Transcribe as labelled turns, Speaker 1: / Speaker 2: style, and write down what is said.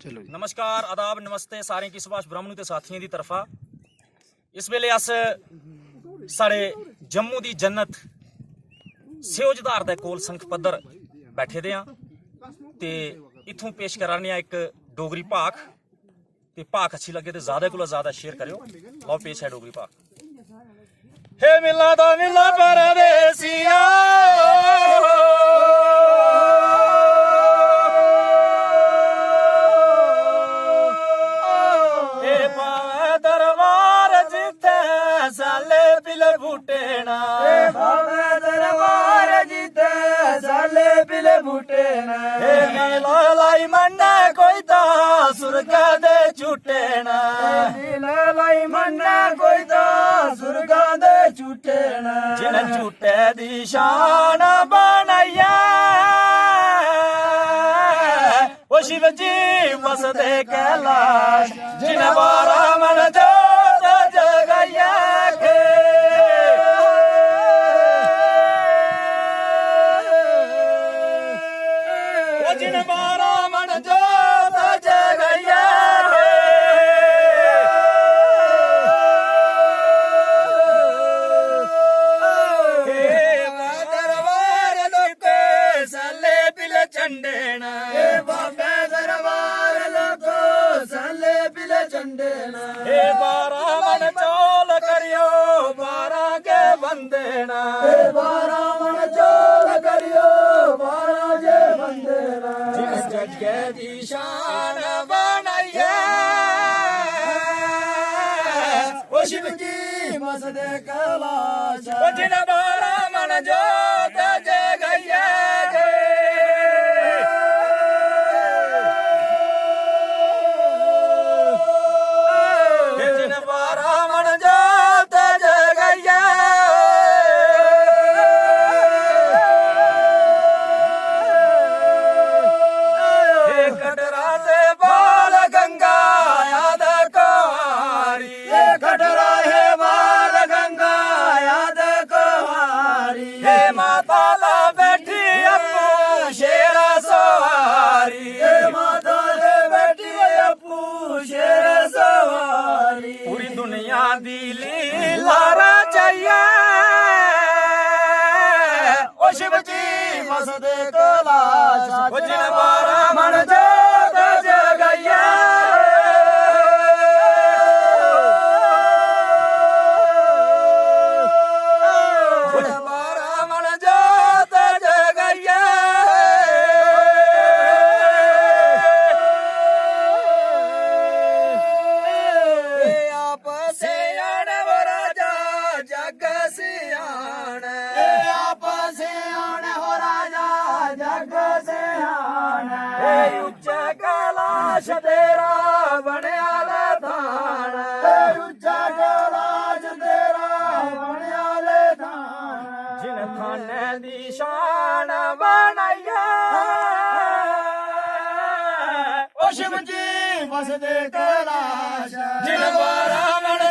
Speaker 1: चलो जी।
Speaker 2: नमस्कार आदाब नमस्ते सारे की सुभाष ब्राह्मणों के साथियों की तरफा इस वेले अस साढ़े जम्मू की जन्नत सियोजधार दे कोल संख पद्धर बैठे दे ते इत्थों पेश कराने एक डोगरी भाख ते भाख अच्छी लगे तो ज्यादा को ज्यादा शेयर करो। लो पेश है डोगरी भाख। हे मिला दा मिला परदेसिया साले पिले बूटेना
Speaker 3: दरबार जीते साले पिले बूटेना
Speaker 2: मेला लाई मन्ना कोई ता सुरगा दे झूटेना
Speaker 3: लाई मन्ना कोई ता सुरगा दे झूटेना
Speaker 2: जिन झूटे दी शान बनाइया ओ शिव जी वसदे कैलाश जिन बारा मन जोत जगैया जिन बारा मन जोत जगैया दरबार लोके साले पिले चंडेना
Speaker 3: बाबे दरबार लोको साले पिले चंडेना
Speaker 2: हे बारा मन चौल करियो बारा के बंदेना
Speaker 3: बारा मन चोल करियो बारा जे बंदेना
Speaker 2: जिस जगे दी शान बनाइया ओ शिव जी
Speaker 3: मसदे कैलाश
Speaker 2: ओ जिन बारा मन जोत जगैया जिन बारा मन जोत जगैया कटरा से बाल गंगा याद कुंवारी
Speaker 3: कटरा है बाल गंगा याद कुंवारी
Speaker 2: हे माता ला बैठी अपू शेरा सवारी
Speaker 3: माता से बैठी अपू शेर सवारी
Speaker 2: पूरी दुनिया दी लीला रचाइया ओ शिव जी
Speaker 3: मसदे कैलाश
Speaker 2: ओ जिन बारा मन जोत जगैया जिन बारा मन जोत जगैया आप से आण वो राजा जग सियाण
Speaker 3: आप से आने हो राजा जग से आने
Speaker 2: हे उच्चा कैलाश तेरा बनया थान
Speaker 3: उच्चा कैलाश तेरा बनियाले थान
Speaker 2: जिन थाने दी शान बनाइया ओ शिव जी
Speaker 3: मसदे कैलाश
Speaker 2: जिन बारा मन